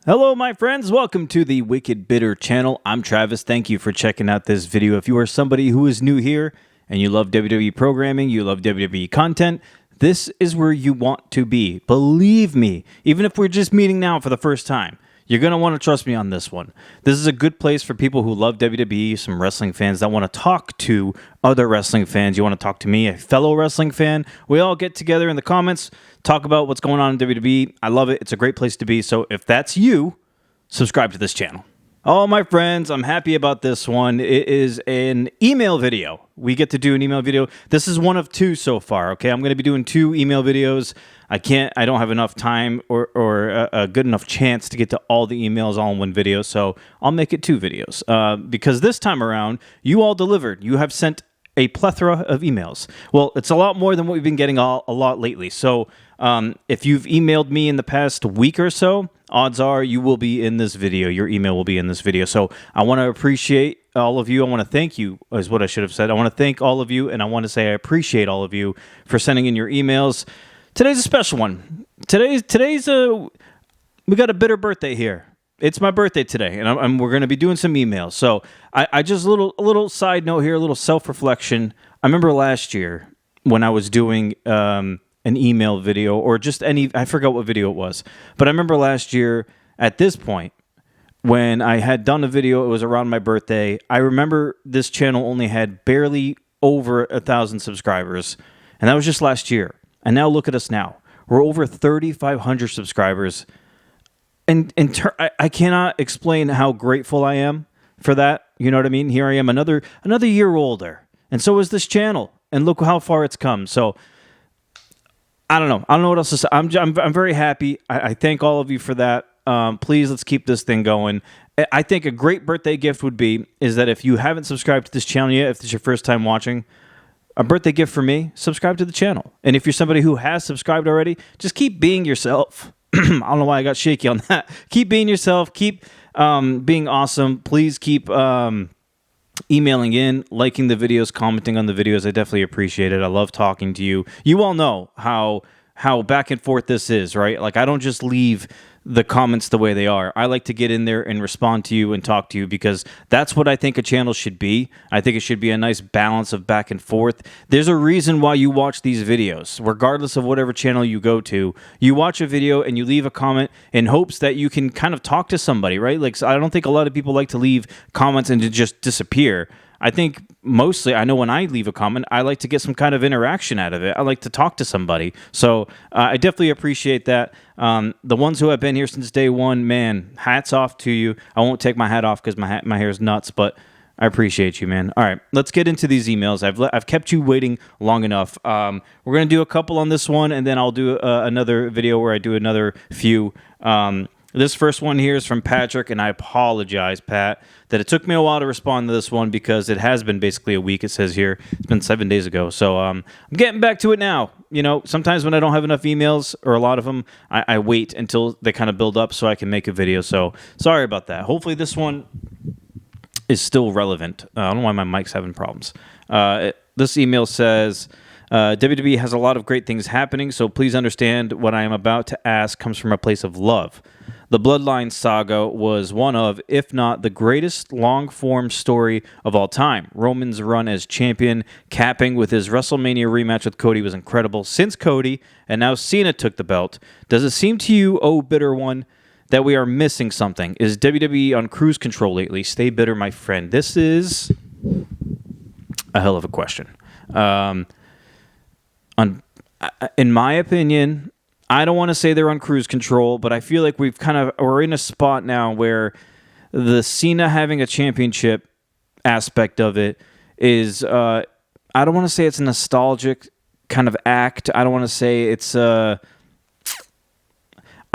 Hello, my friends. Welcome to the Wicked Bitter channel. I'm Travis. Thank you for checking out this video. If you are somebody who is new here and you love WWE programming, you love WWE content, this is where you want to be. Believe me, even if we're just meeting now for the first time, you're going to want to trust me on this one. This is a good place for people who love WWE, some wrestling fans that want to talk to other wrestling fans. You want to talk to me, a fellow wrestling fan. We all get together in the comments, talk about what's going on in WWE. I love it. It's a great place to be. So if that's you, subscribe to this channel. Oh, my friends, I'm happy about this one. It is an email video. We get to do an email video. This is one of two so far, okay? I'm going to be doing 2 email videos. I don't have enough time or a good enough chance to get to all the emails all in one video, so I'll make it 2 videos. Because this time around, you all delivered. You have sent a plethora of emails. Well, it's a lot more than what we've been getting a lot lately. So if you've emailed me in the past week or so, odds are you will be in this video. Your email will be in this video. So I want to appreciate all of you. I want to thank you is what I should have said. I want to thank all of you, and I want to say I appreciate all of you for sending in your emails. Today's a special one. We got a bitter birthday here. It's my birthday today, and we're going to be doing some emails. So I just a little side note here, a little self-reflection. I remember last year when I was doing an email video or just I forgot what video it was, but I remember last year at this point when I had done a video, it was around my birthday. I remember this channel only had barely over 1,000 subscribers, and that was just last year. And now look at us now. We're over 3,500 subscribers. And I cannot explain how grateful I am for that. You know what I mean? Here I am, another year older. And so is this channel. And look how far it's come. So I don't know. I don't know what else to say. I'm very happy. I thank all of you for that. Please, let's keep this thing going. I think a great birthday gift would be is that if you haven't subscribed to this channel yet, if this is your first time watching, a birthday gift for me, subscribe to the channel. And if you're somebody who has subscribed already, just keep being yourself. I don't know why I got shaky on that. Keep being yourself. Keep being awesome. Please keep emailing in, liking the videos, commenting on the videos. I definitely appreciate it. I love talking to you. You all know how back and forth this is, right? Like, I don't just leave the comments the way they are. I like to get in there and respond to you and talk to you because that's what I think a channel should be. I think it should be a nice balance of back and forth. There's a reason why you watch these videos, regardless of whatever channel you go to. You watch a video and you leave a comment in hopes that you can kind of talk to somebody, right? Like, I don't think a lot of people like to leave comments and to just disappear. I think mostly, I know when I leave a comment, I like to get some kind of interaction out of it. I like to talk to somebody. So I definitely appreciate that. The ones who have been here since day one, man, hats off to you. I won't take my hat off because my hair is nuts, but I appreciate you, man. All right, let's get into these emails. I've kept you waiting long enough. We're going to do a couple on this one, and then I'll do another video where I do another few. This first one here is from Patrick, and I apologize, Pat, that it took me a while to respond to this one because it has been basically a week, it says here. It's been 7 days ago. So I'm getting back to it now. You know, sometimes when I don't have enough emails, or a lot of them, I wait until they kind of build up so I can make a video. So sorry about that. Hopefully this one is still relevant. I don't know why my mic's having problems. This email says, WWE has a lot of great things happening, so please understand what I am about to ask comes from a place of love. The Bloodline saga was one of, if not the greatest long-form story of all time. Roman's run as champion, capping with his WrestleMania rematch with Cody, was incredible. Since Cody, and now Cena took the belt, does it seem to you, oh bitter one, that we are missing something? Is WWE on cruise control lately? Stay bitter, my friend. This is a hell of a question. In my opinion, I don't want to say they're on cruise control, but I feel like we're in a spot now where the Cena having a championship aspect of it is, I don't want to say it's a nostalgic kind of act. I don't want to say it's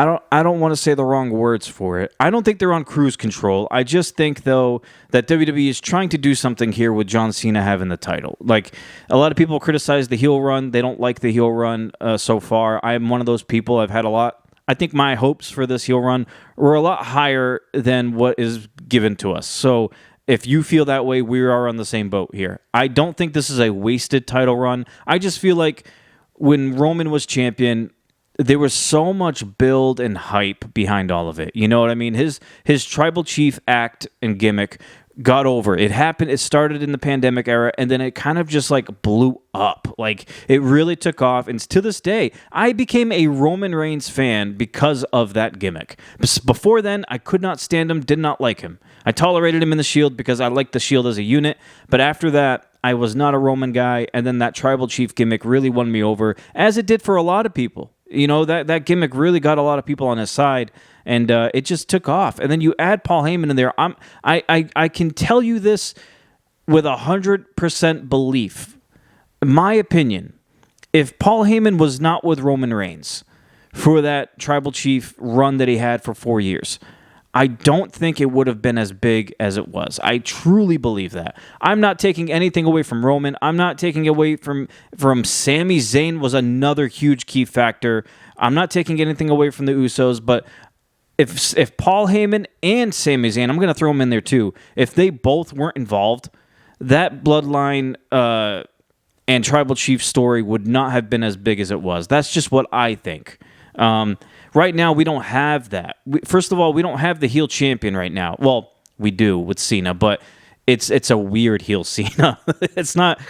I don't want to say the wrong words for it. I don't think they're on cruise control. I just think, though, that WWE is trying to do something here with John Cena having the title. Like, a lot of people criticize the heel run. They don't like the heel run so far. I'm one of those people. I've had a lot. I think my hopes for this heel run were a lot higher than what is given to us. So if you feel that way, we are on the same boat here. I don't think this is a wasted title run. I just feel like when Roman was champion, there was so much build and hype behind all of it. You know what I mean? His tribal chief act and gimmick got over. It happened. It started in the pandemic era, and then it kind of just like blew up. Like it really took off. And to this day, I became a Roman Reigns fan because of that gimmick. Before then, I could not stand him. Did not like him. I tolerated him in the Shield because I liked the Shield as a unit. But after that, I was not a Roman guy. And then that tribal chief gimmick really won me over, as it did for a lot of people. You know, that gimmick really got a lot of people on his side, and it just took off. And then you add Paul Heyman in there. I can tell you this with 100% belief. My opinion, if Paul Heyman was not with Roman Reigns for that tribal chief run that he had for 4 years, I don't think it would have been as big as it was. I truly believe that. I'm not taking anything away from Roman. I'm not taking away from Sami Zayn was another huge key factor. I'm not taking anything away from the Usos, but if Paul Heyman and Sami Zayn, I'm going to throw them in there too, if they both weren't involved, that bloodline and tribal chief story would not have been as big as it was. That's just what I think. Right now, we don't have that. First of all, we don't have the heel champion right now. Well, we do with Cena, but it's a weird heel Cena. It's not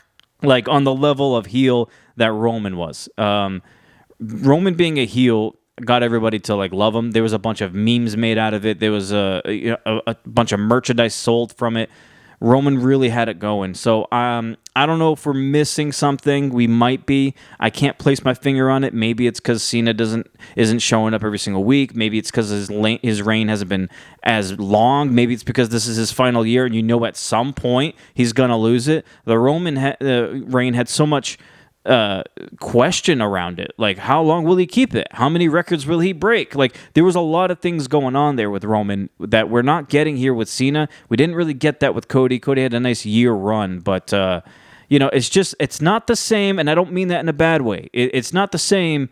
like on the level of heel that Roman was. Roman being a heel got everybody to like love him. There was a bunch of memes made out of it. There was a bunch of merchandise sold from it. Roman really had it going. So I don't know if we're missing something. We might be. I can't place my finger on it. Maybe it's because Cena isn't showing up every single week. Maybe it's because his reign hasn't been as long. Maybe it's because this is his final year, and you know at some point he's going to lose it. The Roman reign had so much question around it. Like, how long will he keep it? How many records will he break? Like, there was a lot of things going on there with Roman that we're not getting here with Cena. We didn't really get that with Cody. Cody had a nice year run, but it's not the same, and I don't mean that in a bad way. It's not the same,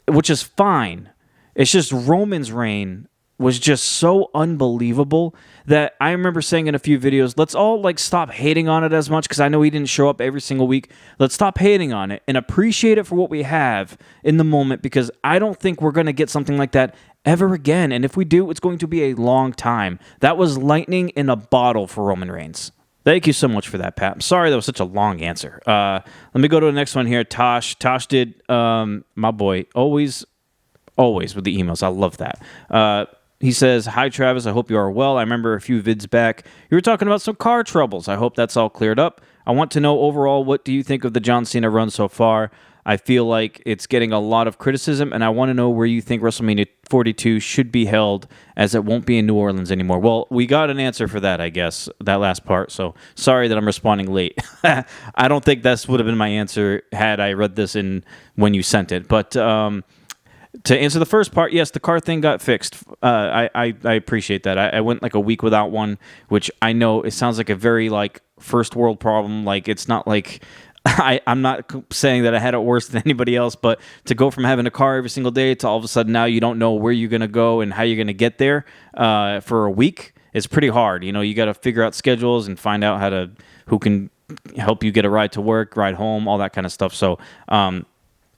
which is fine. It's just Roman's reign was just so unbelievable that I remember saying in a few videos, let's all like stop hating on it as much, because I know he didn't show up every single week. Let's stop hating on it and appreciate it for what we have in the moment, because I don't think we're going to get something like that ever again. And if we do, it's going to be a long time. That was lightning in a bottle for Roman Reigns. Thank you so much for that, Pat. I'm sorry that was such a long answer. Let me go to the next one here. Tosh did, my boy, always with the emails. I love that. He says, "Hi, Travis. I hope you are well. I remember a few vids back, you were talking about some car troubles. I hope that's all cleared up. I want to know overall, what do you think of the John Cena run so far? I feel like it's getting a lot of criticism, and I want to know where you think WrestleMania 42 should be held, as it won't be in New Orleans anymore." Well, we got an answer for that, I guess, that last part. So sorry that I'm responding late. I don't think that would have been my answer had I read this in when you sent it. But to answer the first part, yes, the car thing got fixed. I appreciate that. I went like a week without one, which I know it sounds like a very like first world problem. Like, it's not like I'm not saying that I had it worse than anybody else, but to go from having a car every single day to all of a sudden now you don't know where you're going to go and how you're going to get there for a week is pretty hard. You know, you got to figure out schedules and find out who can help you get a ride to work, ride home, all that kind of stuff. So,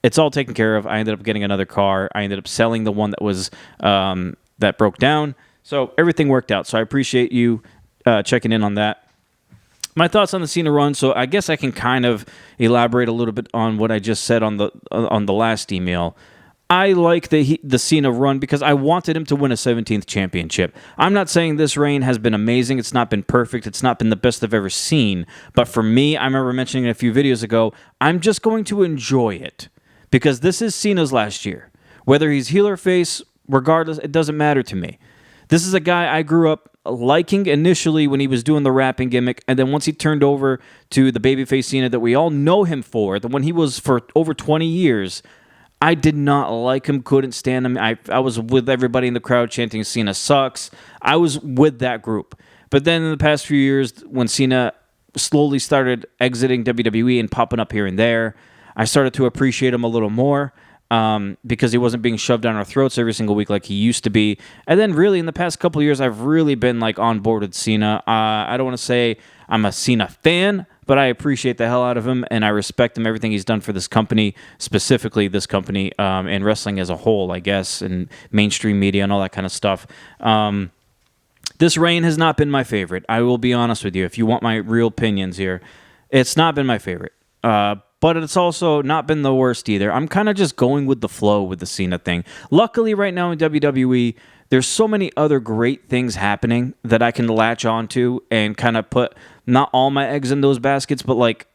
it's all taken care of. I ended up getting another car. I ended up selling the one that was that broke down. So everything worked out. So I appreciate you checking in on that. My thoughts on the Cena run. So I guess I can kind of elaborate a little bit on what I just said on the last email. I like the Cena run because I wanted him to win a 17th championship. I'm not saying this reign has been amazing. It's not been perfect. It's not been the best I've ever seen. But for me, I remember mentioning it a few videos ago, I'm just going to enjoy it. Because this is Cena's last year. Whether he's heel or face, regardless, it doesn't matter to me. This is a guy I grew up liking initially when he was doing the rapping gimmick, and then once he turned over to the babyface Cena that we all know him for, the one he was for over 20 years, I did not like him, couldn't stand him. I was with everybody in the crowd chanting, "Cena sucks." I was with that group. But then in the past few years, when Cena slowly started exiting WWE and popping up here and there, I started to appreciate him a little more because he wasn't being shoved down our throats every single week like he used to be. And then really in the past couple of years, I've really been like on board with Cena. I don't want to say I'm a Cena fan, but I appreciate the hell out of him, and I respect him, everything he's done for this company, specifically this company, and wrestling as a whole, I guess, and mainstream media and all that kind of stuff. This reign has not been my favorite. I will be honest with you. If you want my real opinions here, it's not been my favorite. But it's also not been the worst either. I'm kind of just going with the flow with the Cena thing. Luckily, right now in WWE, there's so many other great things happening that I can latch onto and kind of put not all my eggs in those baskets, but like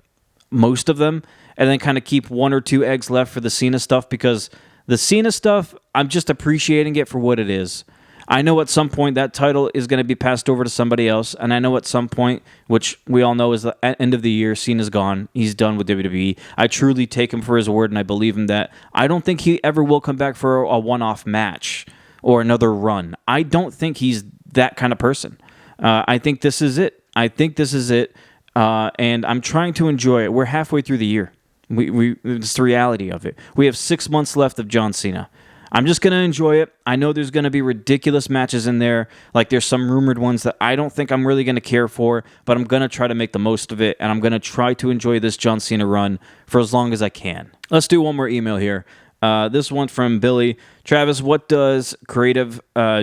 most of them, and then kind of keep one or two eggs left for the Cena stuff, because the Cena stuff, I'm just appreciating it for what it is. I know at some point that title is going to be passed over to somebody else, and I know at some point, which we all know is the end of the year, Cena's gone. He's done with WWE. I truly take him for his word, and I believe him that I don't think he ever will come back for a one-off match or another run. I don't think he's that kind of person. I think this is it. And I'm trying to enjoy it. We're halfway through the year. It's the reality of it. We have 6 months left of John Cena. I'm just going to enjoy it. I know there's going to be ridiculous matches in there. Like there's some rumored ones that I don't think I'm really going to care for, but I'm going to try to make the most of it, and I'm going to try to enjoy this John Cena run for as long as I can. Let's do one more email here. This one from Billy. Travis, what does creative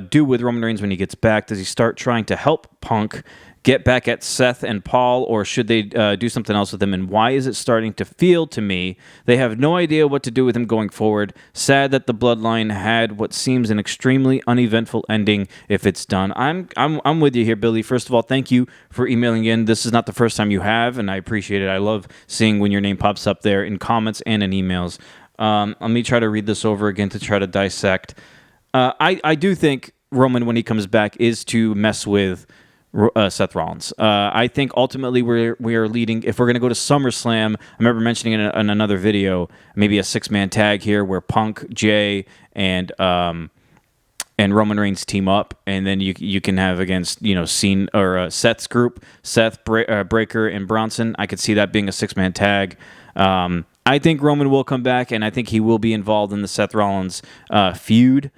do with Roman Reigns when he gets back? Does he start trying to help Punk get back at Seth and Paul, or should they do something else with him? And why is it starting to feel to me they have no idea what to do with him going forward? Sad that the Bloodline had what seems an extremely uneventful ending if it's done. I'm with you here, Billy. First of all, thank you for emailing in. This is not the first time you have, and I appreciate it. I love seeing when your name pops up there in comments and in emails. Let me try to read this over again to try to dissect. I do think Roman, when he comes back, is to mess with Seth Rollins. I think ultimately we are leading. If we're going to go to SummerSlam, I remember mentioning in another video, maybe a 6-man tag here where Punk, Jay, and Roman Reigns team up, and then you can have against Cena or Seth's group, Seth, Breaker, and Bronson. I could see that being a 6-man tag. I think Roman will come back, and I think he will be involved in the Seth Rollins feud.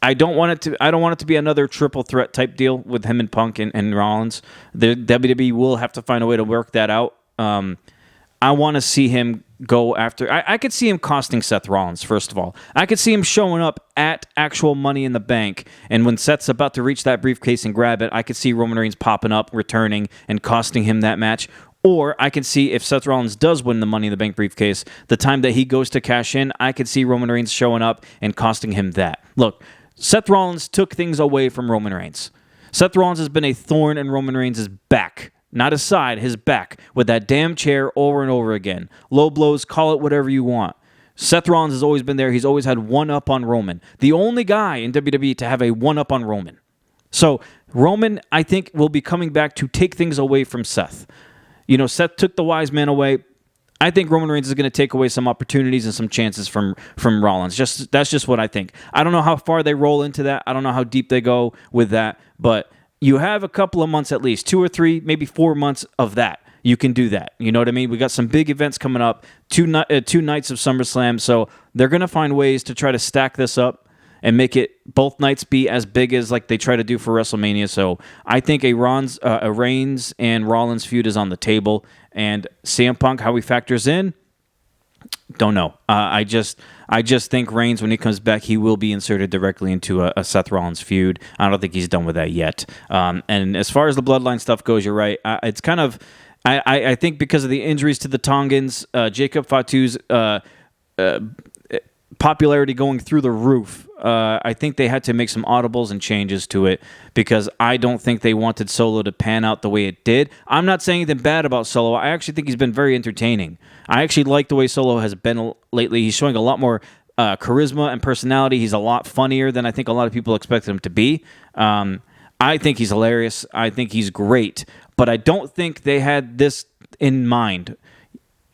I don't want it to be another triple threat type deal with him and Punk and Rollins. The WWE will have to find a way to work that out. I want to see him go after. I could see him costing Seth Rollins, first of all. I could see him showing up at actual Money in the Bank, and when Seth's about to reach that briefcase and grab it, I could see Roman Reigns popping up, returning, and costing him that match. Or I can see if Seth Rollins does win the Money in the Bank briefcase, the time that he goes to cash in, I could see Roman Reigns showing up and costing him that. Look, Seth Rollins took things away from Roman Reigns. Seth Rollins has been a thorn in Roman Reigns' back. Not his side, his back, with that damn chair over and over again. Low blows, call it whatever you want. Seth Rollins has always been there. He's always had one up on Roman. The only guy in WWE to have a one up on Roman. So Roman, I think, will be coming back to take things away from Seth. Seth took the wise man away. I think Roman Reigns is going to take away some opportunities and some chances from Rollins. That's just what I think. I don't know how far they roll into that. I don't know how deep they go with that. But you have a couple of months at least, 2 or 3, maybe 4 months of that. You can do that. You know what I mean? We got some big events coming up, two nights of SummerSlam. So they're going to find ways to try to stack this up and make it both nights be as big as like they try to do for WrestleMania. So I think a Reigns and Rollins feud is on the table. And CM Punk, how he factors in, don't know. I just think Reigns, when he comes back, he will be inserted directly into a Seth Rollins feud. I don't think he's done with that yet. And as far as the Bloodline stuff goes, you're right. It's kind of, I think because of the injuries to the Tongans, Jacob Fatu's popularity going through the roof, I think they had to make some audibles and changes to it because I don't think they wanted Solo to pan out the way it did. I'm not saying anything bad about Solo. I actually think he's been very entertaining. I actually like the way Solo has been lately. He's showing a lot more charisma and personality. He's a lot funnier than I think a lot of people expected him to be. I think he's hilarious. I think he's great. But I don't think they had this in mind.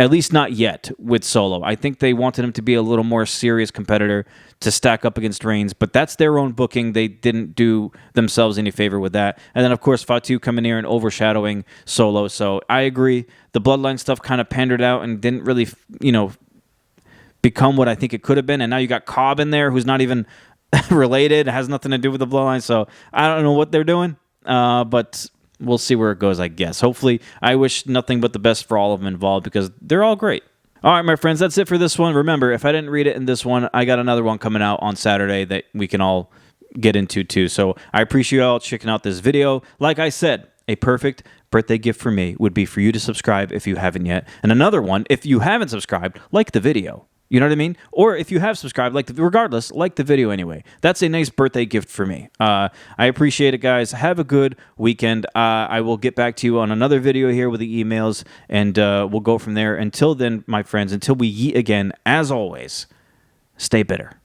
At least not yet with Solo. I think they wanted him to be a little more serious competitor to stack up against Reigns, but that's their own booking. They didn't do themselves any favor with that. And then, of course, Fatu coming here and overshadowing Solo. So I agree. The Bloodline stuff kind of pandered out and didn't really, become what I think it could have been. And now you got Cobb in there, who's not even related, has nothing to do with the Bloodline. So I don't know what they're doing, but we'll see where it goes, I guess. Hopefully, I wish nothing but the best for all of them involved because they're all great. All right, my friends, that's it for this one. Remember, if I didn't read it in this one, I got another one coming out on Saturday that we can all get into too. So I appreciate you all checking out this video. Like I said, a perfect birthday gift for me would be for you to subscribe if you haven't yet. And another one, if you haven't subscribed, like the video. You know what I mean? Or if you have subscribed, regardless, like the video anyway. That's a nice birthday gift for me. I appreciate it, guys. Have a good weekend. I will get back to you on another video here with the emails, and we'll go from there. Until then, my friends, until we yeet again, as always, stay bitter.